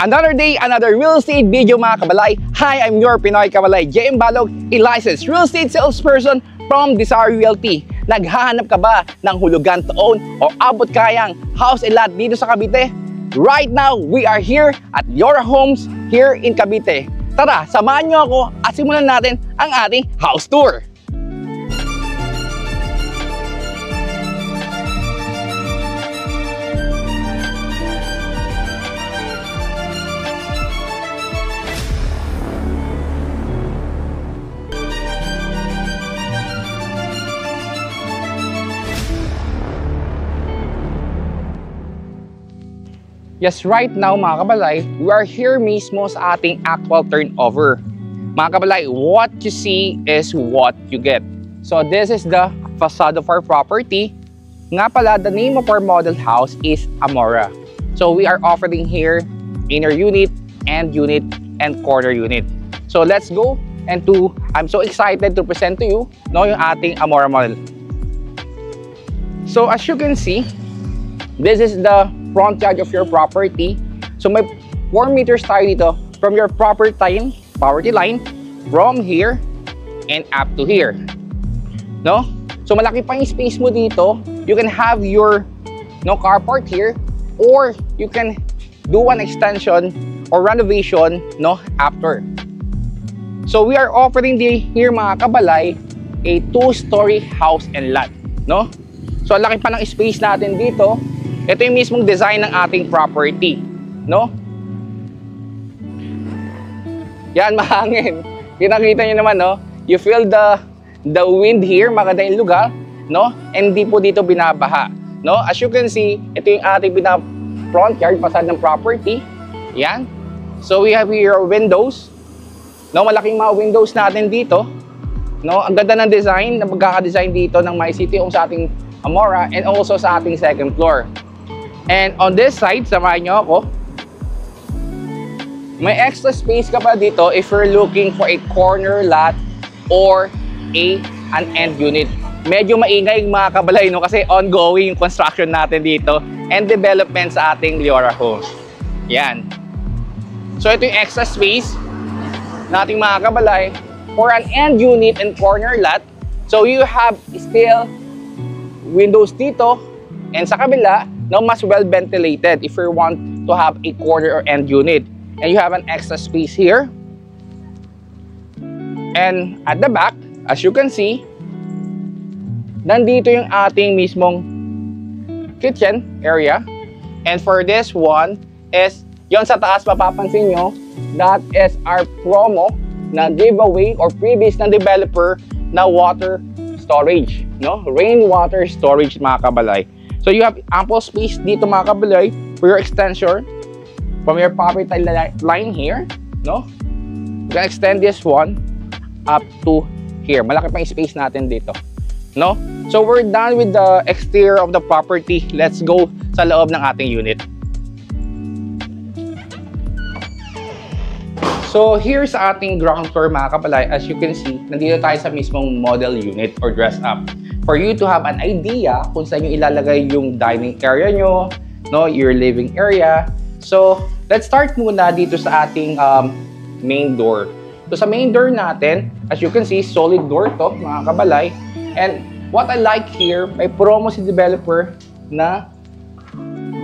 Another day, another real estate video mga kabalay. Hi, I'm your Pinoy Kabalay, JM Balog, a licensed real estate salesperson from Desire Realty. Naghahanap ka ba ng hulugan to own o abot kayang house and lot dito sa Cavite? Right now, we are here at Liora Homes here in Cavite. Tara, samahan nyo ako at simulan natin ang ating house tour. Yes, right now mga kabalay, we are here mismo sa ating actual turnover. Mga kabalay, what you see is what you get. So this is the facade of our property. Nga pala, the name of our model house is Amora. So we are offering here inner unit, end unit, and corner unit. So let's go and I'm so excited to present to you yung ating Amora model. So as you can see, this is the front yard of your property. So may 4 meters tayo dito from your property line from here and up to here. No? So malaki pa yung space mo dito. You can have your carport here, or you can do an extension or renovation after. So we are offering here mga kabalay a 2-story house and lot. No? So laki pa ng space natin dito. Ito yung mismong design ng ating property, no? Yan, mahangin. Kita-kita nyo naman, no? You feel the wind here, maganda yung lugar, no? And hindi po dito binabaha, no? As you can see, ito yung ating front yard, facade ng property. Yan. So we have here windows, no? Malaking mga windows natin dito, no? Ang ganda ng design, na magkaka-design dito ng My City Home sa ating Amora and also sa ating second floor. And on this side, samahan nyo ako. May extra space ka pa dito if you're looking for a corner lot or an end unit. Medyo maingay mga kabalay, no? Kasi ongoing yung construction natin dito and development sa ating Liora Homes. Yan. So ito yung extra space nating mga kabalay for an end unit and corner lot. So you have still windows dito and sa kabila, mas well ventilated if you want to have a corner or end unit. And you have an extra space here. And at the back, as you can see, nandito yung ating mismong kitchen area. And for this one is, yon sa taas mapapansin nyo, that is our promo na giveaway or previous na developer na water storage, rainwater storage mga kabalay. So you have ample space dito mga kabalay for your extension from your property line here, no? You can extend this one up to here. Malaki pa yung space natin dito, no? So we're done with the exterior of the property. Let's go sa loob ng ating unit. So here sa ating ground floor mga kabalay, as you can see, nandito tayo sa mismong model unit or dress up. For you to have an idea kung saan nyo ilalagay yung dining area nyo, your living area. So, let's start muna dito sa ating main door. So, sa main door natin, as you can see, solid door to, mga kabalay. And what I like here, may promo si developer na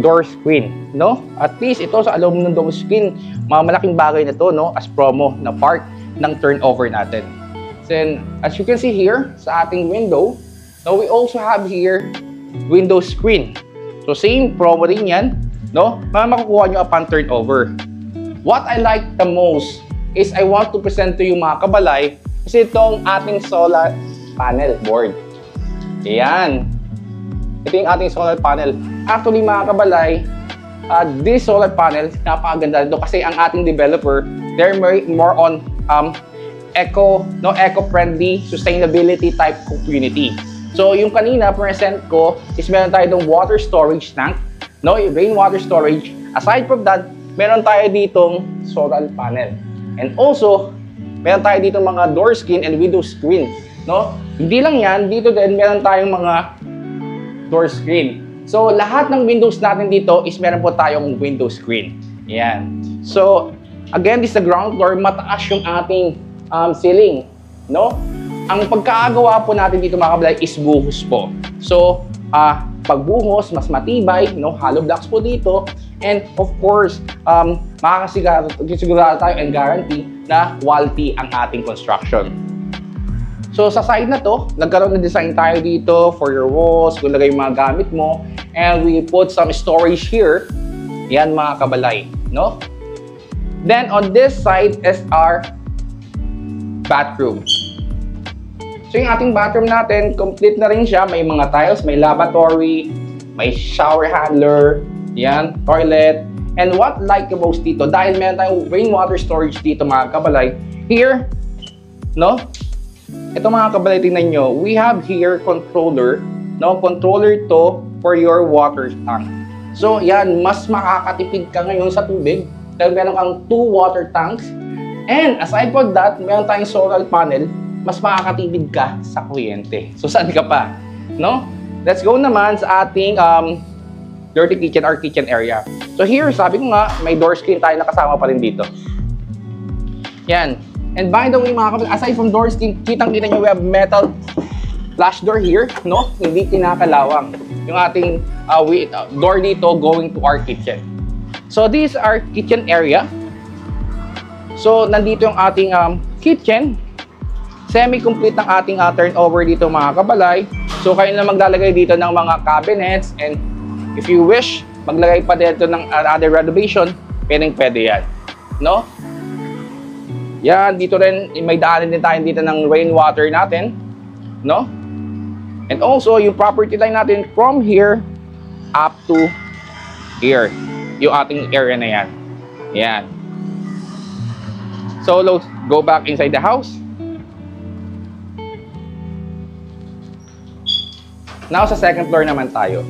door screen, At least ito sa along ng door screen, mga malaking bagay na to, as promo na part ng turnover natin. Then, as you can see here, sa ating window, now we also have here window screen. So same promo rin yan, makukuha nyo upon turnover. What I like the most is I want to present to you mga kabalay kasi itong ating solar panel board. Ayan. Ito yung ating solar panel. Actually mga kabalay, this solar panel, napakaganda dito kasi ang ating developer, they're more on eco-friendly, sustainability type community. So, yung kanina present ko is meron tayo itong water storage tank, rainwater storage. Aside from that, meron tayo ditong solar panel. And also, meron tayo ditong mga door screen and window screen, Hindi lang yan, dito din meron tayong mga door screen. So, lahat ng windows natin dito is meron po tayong window screen. Yan. So, again, this is the ground floor. Mataas yung ating ceiling, no? Ang pagkakagawa po natin dito mga kabalay is buhos po. So, pagbuhos, mas matibay, no? Hollow blocks po dito. And of course, makakasigurado tayo and guarantee na quality ang ating construction. So sa side na to, nagkaroon ng design tayo dito for your walls, kung lagay yung mga gamit mo. And we put some storage here. Yan mga kabalay, no? Then on this side is our bathroom. So yung ating bathroom natin, complete na rin siya. May mga tiles, may lavatory, may shower handler, yan, toilet. And what like the most dito, dahil meron tayong rainwater storage dito mga kabalay, here, no? Ito mga kabalay, tingnan nyo, we have here controller, no? Controller to for your water tank. So yan, mas makakatipid ka ngayon sa tubig dahil meron kang 2 water tanks. And aside from that, meron tayong solar panel, mas makakatipid ka sa kuryente. So saan ka pa, no? Let's go naman sa ating dirty kitchen or kitchen area. So here, sabi ko nga, may door screen tayo na kasama pa rin dito. Yan. And by the way mga kapatid, aside from door screen, kitang-kita nyo we have metal flash door here, no? Hindi kinakalawang. Yung ating door dito going to our kitchen. So this is our kitchen area. So nandito yung ating kitchen. Semi-complete ng ating turnover dito mga kabalay. So kayo na maglalagay dito ng mga cabinets, and if you wish, maglagay pa dito ng other renovation, pwede yan, no? Yan, dito rin, may daanin din tayo dito ng rainwater natin, no? And also, yung property line natin from here up to here, yung ating area na yan. Yan. So, let's go back inside the house. Now, sa second floor naman tayo.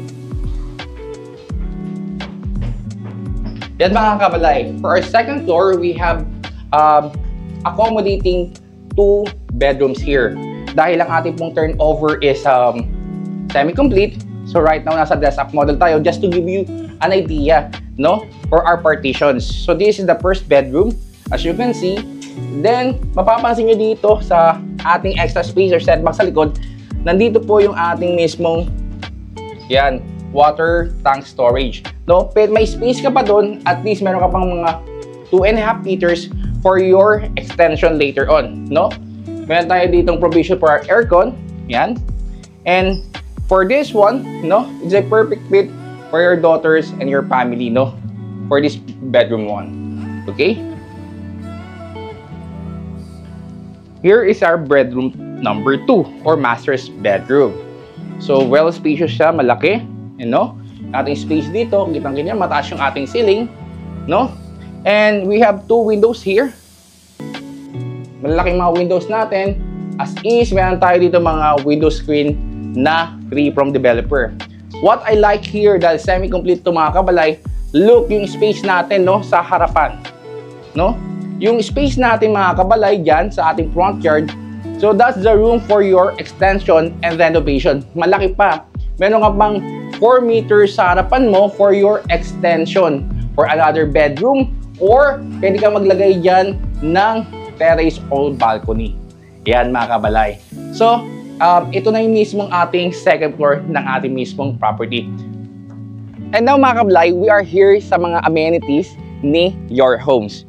Yan mga kabalay. For our second floor, we have accommodating 2 bedrooms here. Dahil ang ating pong turnover is semi-complete. So right now, nasa dress-up model tayo just to give you an idea, no? For our partitions. So this is the first bedroom, as you can see. Then, mapapansin nyo dito sa ating extra space or setback sa likod, nandito po yung ating mismong, yan, water tank storage. No? Pero may space ka pa doon, at least meron ka pang mga 2.5 liters for your extension later on, no? Meron tayo ditong provision for our aircon, yan. And for this one, no, it's a perfect fit for your daughters and your family, no? For this bedroom one, okay? Here is our bedroom number 2 or master's bedroom. So well spacious siya, malaki, you know? Ating space dito, kitang-kita, mataas yung ating ceiling, no? And we have 2 windows here. Malalaking mga windows natin. As is, meron tayo dito mga window screen na free from developer. What I like here, dahil semi-complete to mga kabalay, look yung space natin, no, sa harapan. No? Yung space natin mga kabalay dyan sa ating front yard. So that's the room for your extension and renovation. Malaki pa. Meron ka pang 4 meters sa harapan mo for your extension for another bedroom, or pwede kang maglagay dyan ng terrace or balcony. Yan mga kabalay. So, ito na yung mismong ating second floor ng ating mismong property. And now mga kabalay, we are here sa mga amenities ni Your Homes.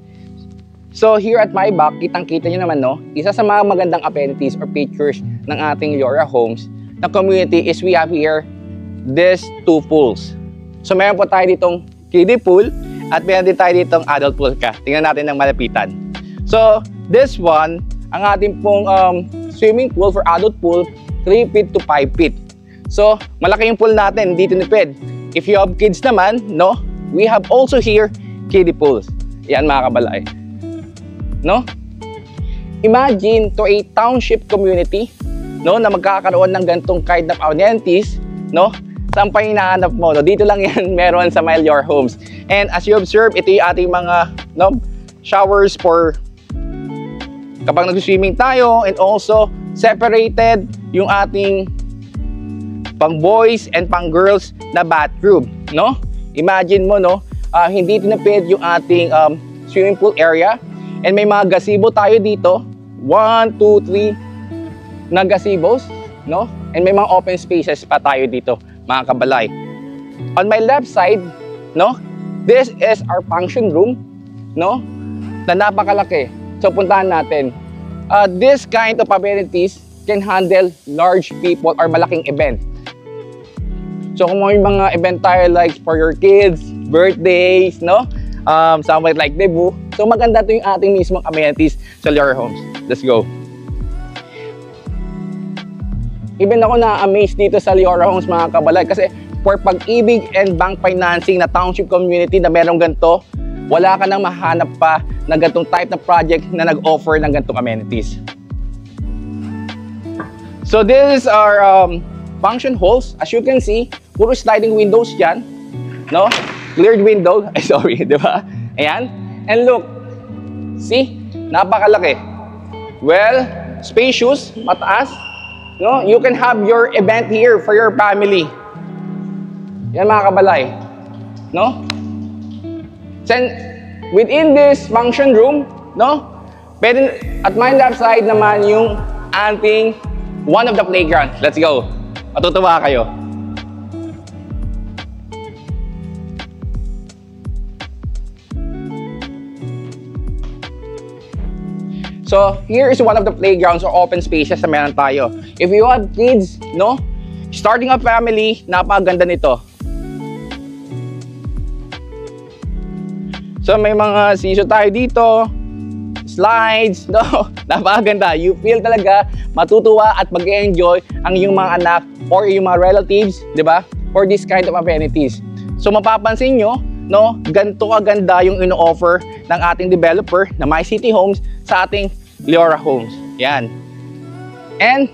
So here at my back, kitang-kita nyo naman, no? Isa sa mga magandang amenities or features ng ating Your Homes na community is we have here these 2 pools. So meron po tayo ditong kiddie pool at meron din tayo ditong adult pool ka. Tingnan natin ng malapitan. So this one, ang ating pong swimming pool for adult pool, 3 feet to 5 feet. So malaki yung pool natin, dito nipid. If you have kids naman, no, we have also here kiddie pools. Yan mga kabalay. No? Imagine to a township community, no, na magkakaroon ng gantong kind of amenities, no? Saan pa hinahanap mo? No? Dito lang yan meron sa my Your Homes. And as you observe, ito yung ating mga, no, showers for kapag nag-swimming tayo, and also separated yung ating pang boys and pang girls na bathroom, no? Imagine mo, no, Hindi tinapid yung ating swimming pool area. And may mga gazebo tayo dito. 1, 2, 3 na gazebos, no? And may mga open spaces pa tayo dito, mga kabalay. On my left side, no? This is our function room, no? Na napakalaki. So puntahan natin. This kind of amenities can handle large people or malaking event. So kung may mga event tayo like for your kids, birthdays, no? Somewhere like debut. So maganda to yung ating mismong amenities sa Leora Homes. Let's go. Even ako na-amaze dito sa Leora Homes, mga kabalay, kasi for Pag-ibig and bank financing na township community na merong ganito, wala ka nang mahanap pa na gantong type na project na nag-offer ng gantong amenities. So this is our function halls. As you can see, puro sliding windows yan, no? Cleared window, ay sorry, di ba? Ayan. And look, see, napakalaki. Well, spacious, mataas, no? You can have your event here for your family. Yan, mga kabalay, no? Then, within this function room, no? Pwede, at my left side naman yung ating one of the playgrounds. Let's go. Matutuwa kayo. So, here is one of the playgrounds or open spaces na meron tayo. If you have kids, no? Starting a family, napakaganda nito. So, may mga siso tayo dito. Slides, no? Napakaganda. You feel talaga matutuwa at mag-enjoy ang iyong mga anak or yung mga relatives, di ba? For this kind of amenities. So, mapapansin nyo, no? Ganito kaganda yung ino-offer ng ating developer na My City Homes sa ating Leora Homes. Yan. And,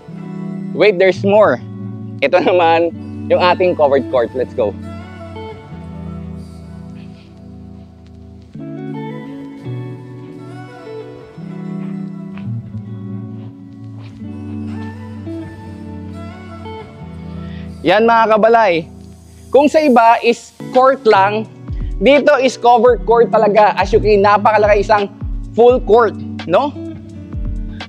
wait, there's more. Ito naman yung ating covered court. Let's go. Yan, mga kabalay. Kung sa iba is court lang, dito is covered court talaga. As you can, napakalaki, isang full court, no?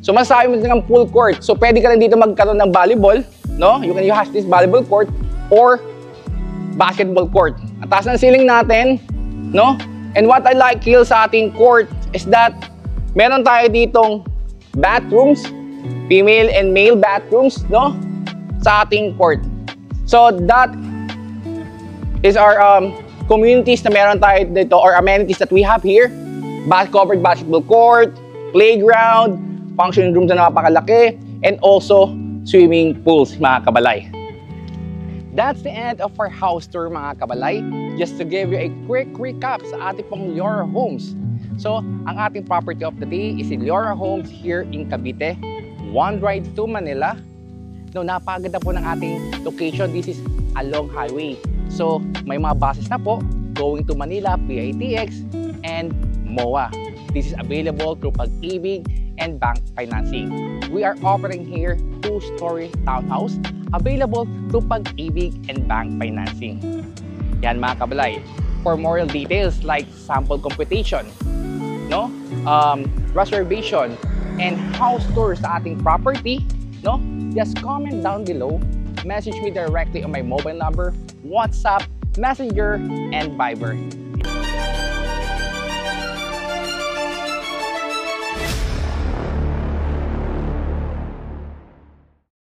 So masasabi mo ng full court. So pwede ka rin dito magkaroon ng volleyball, no? You can use this volleyball court or basketball court. Ang taas ng ceiling natin, no? And what I like here sa ating court is that meron tayo ditong bathrooms, female and male bathrooms, no? Sa ating court. So that is our communities na meron tayo dito or amenities that we have here. Covered basketball court, playground, function rooms na napakalaki, and also swimming pools, mga kabalay. That's the end of our house tour, mga kabalay. Just to give you a quick recap sa ating pong Leora Homes. So, ang ating property of the day is in Leora Homes here in Cavite. One ride to Manila. No, napaganda po ng ating location. This is along highway. So, may mga buses na po going to Manila, PITX, and MOA. This is available through Pag-ibig and bank financing. We are offering here 2-story townhouse available through Pag-ibig and bank financing. Yan, mga kabalay. For more details like sample computation, no, reservation, and house tour sa ating property, no, just comment down below. Message me directly on my mobile number, WhatsApp, Messenger, and Viber.